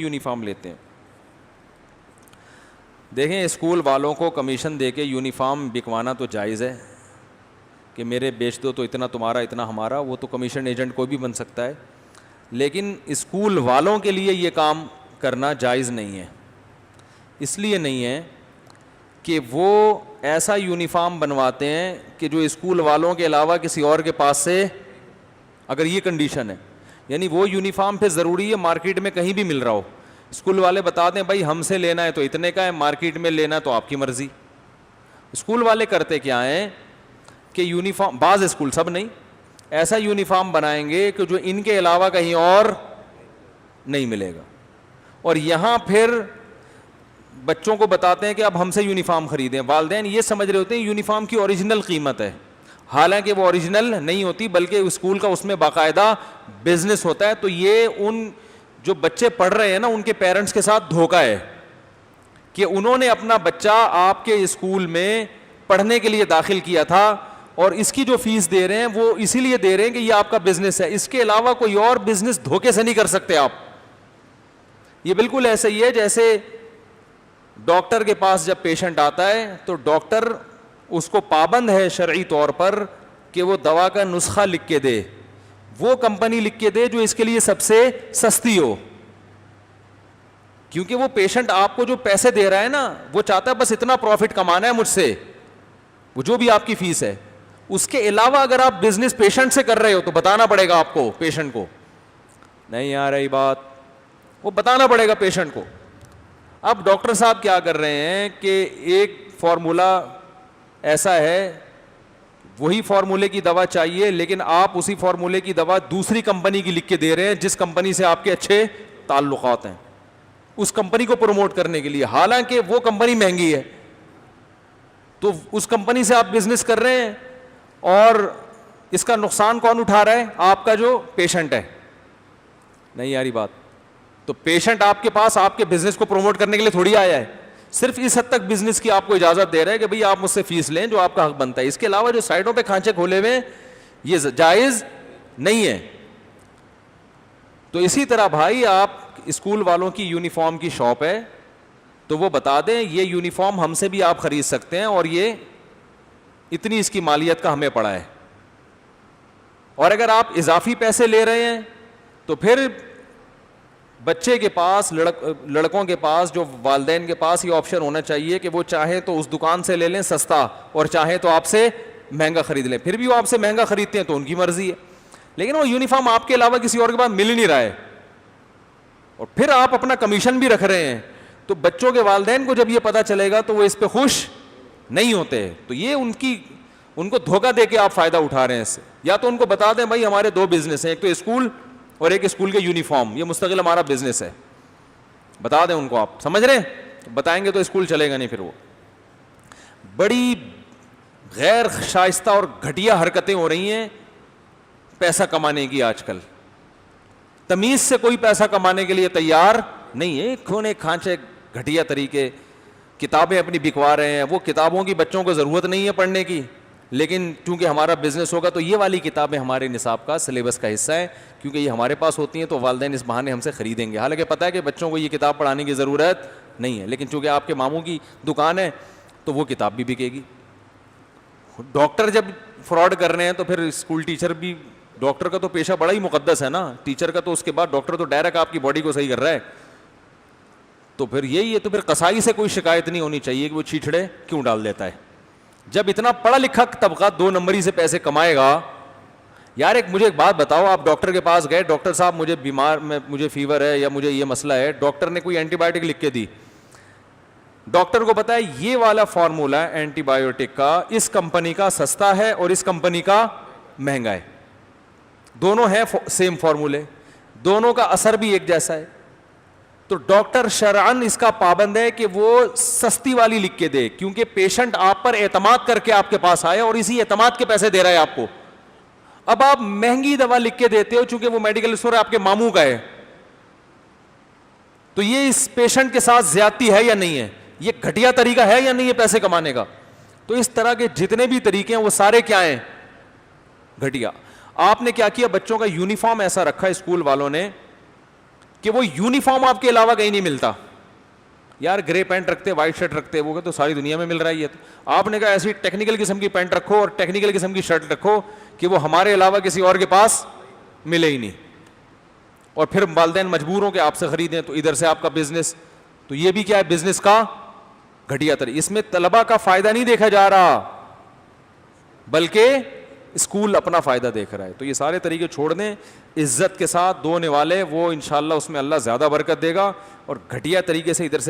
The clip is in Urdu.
یونیفارم لیتے ہیں. دیکھیں اسکول والوں کو کمیشن دے کے یونیفارم بکوانا تو جائز ہے کہ میرے بیچ دو تو اتنا تمہارا اتنا ہمارا, وہ تو کمیشن ایجنٹ کوئی بھی بن سکتا ہے, لیکن اسکول والوں کے لیے یہ کام کرنا جائز نہیں ہے. اس لیے نہیں ہے کہ وہ ایسا یونیفارم بنواتے ہیں کہ جو اسکول والوں کے علاوہ کسی اور کے پاس سے, اگر یہ کنڈیشن ہے, یعنی وہ یونیفارم پھر ضروری ہے مارکیٹ میں کہیں بھی مل رہا ہو, اسکول والے بتا دیں بھائی ہم سے لینا ہے تو اتنے کا ہے, مارکیٹ میں لینا ہے تو آپ کی مرضی. اسکول والے کرتے کیا ہیں کہ یونیفارم, بعض اسکول, سب نہیں, ایسا یونیفارم بنائیں گے کہ جو ان کے علاوہ کہیں اور نہیں ملے گا, اور یہاں پھر بچوں کو بتاتے ہیں کہ اب ہم سے یونیفارم خریدیں. والدین یہ سمجھ رہے ہوتے ہیں یونیفارم کی اوریجنل قیمت ہے, حالانکہ وہ اوریجنل نہیں ہوتی بلکہ اسکول کا اس میں باقاعدہ بزنس ہوتا ہے. تو یہ ان جو بچے پڑھ رہے ہیں نا ان کے پیرنٹس کے ساتھ دھوکہ ہے کہ انہوں نے اپنا بچہ آپ کے اسکول میں پڑھنے کے لیے داخل کیا تھا اور اس کی جو فیس دے رہے ہیں وہ اسی لیے دے رہے ہیں کہ یہ آپ کا بزنس ہے, اس کے علاوہ کوئی اور بزنس دھوکے سے نہیں کر سکتے آپ. یہ بالکل ایسا ہی ہے جیسے ڈاکٹر کے پاس جب پیشنٹ آتا ہے تو ڈاکٹر اس کو پابند ہے شرعی طور پر کہ وہ دوا کا نسخہ لکھ کے دے, وہ کمپنی لکھ کے دے جو اس کے لیے سب سے سستی ہو, کیونکہ وہ پیشنٹ آپ کو جو پیسے دے رہا ہے نا وہ چاہتا ہے بس اتنا پروفٹ کمانا ہے مجھ سے, وہ جو بھی آپ کی فیس ہے. اس کے علاوہ اگر آپ بزنس پیشنٹ سے کر رہے ہو تو بتانا پڑے گا آپ کو, پیشنٹ کو نہیں آ رہی بات, وہ بتانا پڑے گا پیشنٹ کو. اب ڈاکٹر صاحب کیا کر رہے ہیں کہ ایک فارمولا ایسا ہے, وہی فارمولے کی دوا چاہیے لیکن آپ اسی فارمولے کی دوا دوسری کمپنی کی لکھ کے دے رہے ہیں جس کمپنی سے آپ کے اچھے تعلقات ہیں, اس کمپنی کو پروموٹ کرنے کے لیے, حالانکہ وہ کمپنی مہنگی ہے. تو اس کمپنی سے آپ بزنس کر رہے ہیں اور اس کا نقصان کون اٹھا رہا ہے؟ آپ کا جو پیشنٹ ہے. نہیں یاری بات, تو پیشنٹ آپ کے پاس آپ کے بزنس کو پروموٹ کرنے کے لیے تھوڑی آیا ہے, صرف اس حد تک بزنس کی آپ کو اجازت دے رہے ہیں کہ بھئی آپ مجھ سے فیس لیں جو آپ کا حق بنتا ہے, اس کے علاوہ جو سائڈوں پہ کھانچے کھولے ہوئے ہیں یہ جائز نہیں ہے. تو اسی طرح بھائی آپ اسکول والوں کی یونیفارم کی شاپ ہے تو وہ بتا دیں یہ یونیفارم ہم سے بھی آپ خرید سکتے ہیں اور یہ اتنی اس کی مالیت کا ہمیں پڑا ہے, اور اگر آپ اضافی پیسے لے رہے ہیں تو پھر بچے کے پاس, لڑکوں کے پاس, جو والدین کے پاس یہ آپشن ہونا چاہیے کہ وہ چاہیں تو اس دکان سے لے لیں سستا اور چاہیں تو آپ سے مہنگا خرید لیں. پھر بھی وہ آپ سے مہنگا خریدتے ہیں تو ان کی مرضی ہے, لیکن وہ یونیفارم آپ کے علاوہ کسی اور کے پاس مل ہی نہیں رہا ہے, اور پھر آپ اپنا کمیشن بھی رکھ رہے ہیں. تو بچوں کے والدین کو جب یہ پتا چلے گا تو وہ اس پہ خوش نہیں ہوتے. تو یہ ان کو دھوکہ دے کے آپ فائدہ اٹھا رہے ہیں اس سے. یا تو ان کو بتا دیں بھائی ہمارے دو بزنس ہیں, ایک تو اسکول اور ایک اسکول کے یونیفارم, یہ مستقل ہمارا بزنس ہے, بتا دیں ان کو. آپ سمجھ رہے ہیں؟ بتائیں گے تو اسکول چلے گا نہیں. پھر وہ بڑی غیر شائستہ اور گھٹیا حرکتیں ہو رہی ہیں پیسہ کمانے کی آج کل. تمیز سے کوئی پیسہ کمانے کے لیے تیار نہیں ہے, کھونے کھانچے گھٹیا طریقے, کتابیں اپنی بکوا رہے ہیں. وہ کتابوں کی بچوں کو ضرورت نہیں ہے پڑھنے کی, لیکن چونکہ ہمارا بزنس ہوگا تو یہ والی کتابیں ہمارے نصاب کا سلیبس کا حصہ ہے, کیونکہ یہ ہمارے پاس ہوتی ہیں تو والدین اس بہانے ہم سے خریدیں گے. حالانکہ پتہ ہے کہ بچوں کو یہ کتاب پڑھانے کی ضرورت نہیں ہے, لیکن چونکہ آپ کے ماموں کی دکان ہے تو وہ کتاب بھی بکے گی. ڈاکٹر جب فراڈ کر رہے ہیں تو پھر اسکول ٹیچر بھی, ڈاکٹر کا تو پیشہ بڑا ہی مقدس ہے نا, ٹیچر کا تو اس کے بعد ڈاکٹر تو ڈائریکٹ آپ کی باڈی کو صحیح کر رہا ہے. تو پھر یہی ہے, تو پھر قصائی سے کوئی شکایت نہیں ہونی چاہیے کہ وہ چھیٹڑے کیوں ڈال دیتا ہے. جب اتنا پڑھا لکھا طبقہ 2 نمبری سے پیسے کمائے گا. یار مجھے ایک بات بتاؤ, آپ ڈاکٹر کے پاس گئے, ڈاکٹر صاحب مجھے بیمار, مجھے فیور ہے یا مجھے یہ مسئلہ ہے, ڈاکٹر نے کوئی اینٹی بایوٹک لکھ کے دی. ڈاکٹر کو پتا ہے یہ والا فارمولا اینٹی بایوٹک کا اس کمپنی کا سستا ہے اور اس کمپنی کا مہنگا ہے, دونوں ہیں سیم فارمولے, دونوں کا اثر بھی ایک جیسا ہے. تو ڈاکٹر شرعن اس کا پابند ہے کہ وہ سستی والی لکھ کے دے, کیونکہ پیشنٹ آپ پر اعتماد کر کے آپ کے پاس آئے اور اسی اعتماد کے پیسے دے رہا ہے آپ کو. اب آپ مہنگی دوا لکھ کے دیتے ہو چونکہ وہ میڈیکل اسٹور آپ کے ماموں کا ہے, تو یہ اس پیشنٹ کے ساتھ زیادتی ہے یا نہیں ہے؟ یہ گھٹیا طریقہ ہے یا نہیں ہے پیسے کمانے کا؟ تو اس طرح کے جتنے بھی طریقے ہیں وہ سارے کیا ہیں؟ گھٹیا. آپ نے کیا کیا, بچوں کا یونیفارم ایسا رکھا اسکول والوں نے کہ وہ یونیفارم آپ کے علاوہ کہیں نہیں ملتا. یار گرے پینٹ رکھتے, وائٹ شرٹ رکھتے, وہ تو ساری دنیا میں مل رہا ہے. تو آپ نے کہا ایسی ٹیکنیکل قسم کی پینٹ رکھو اور ٹیکنیکل قسم کی شرٹ رکھو کہ وہ ہمارے علاوہ کسی اور کے پاس ملے ہی نہیں, اور پھر والدین مجبور ہوں کہ آپ سے خریدیں, تو ادھر سے آپ کا بزنس. تو یہ بھی کیا ہے, بزنس کا گھٹیا طریقہ. اس میں طلبہ کا فائدہ نہیں دیکھا جا رہا بلکہ اسکول اپنا فائدہ دیکھ رہا ہے. تو یہ سارے طریقے چھوڑ دیں, عزت کے ساتھ دونے والے, وہ انشاءاللہ اس میں اللہ زیادہ برکت دے گا. اور گھٹیا طریقے سے ادھر سے بھی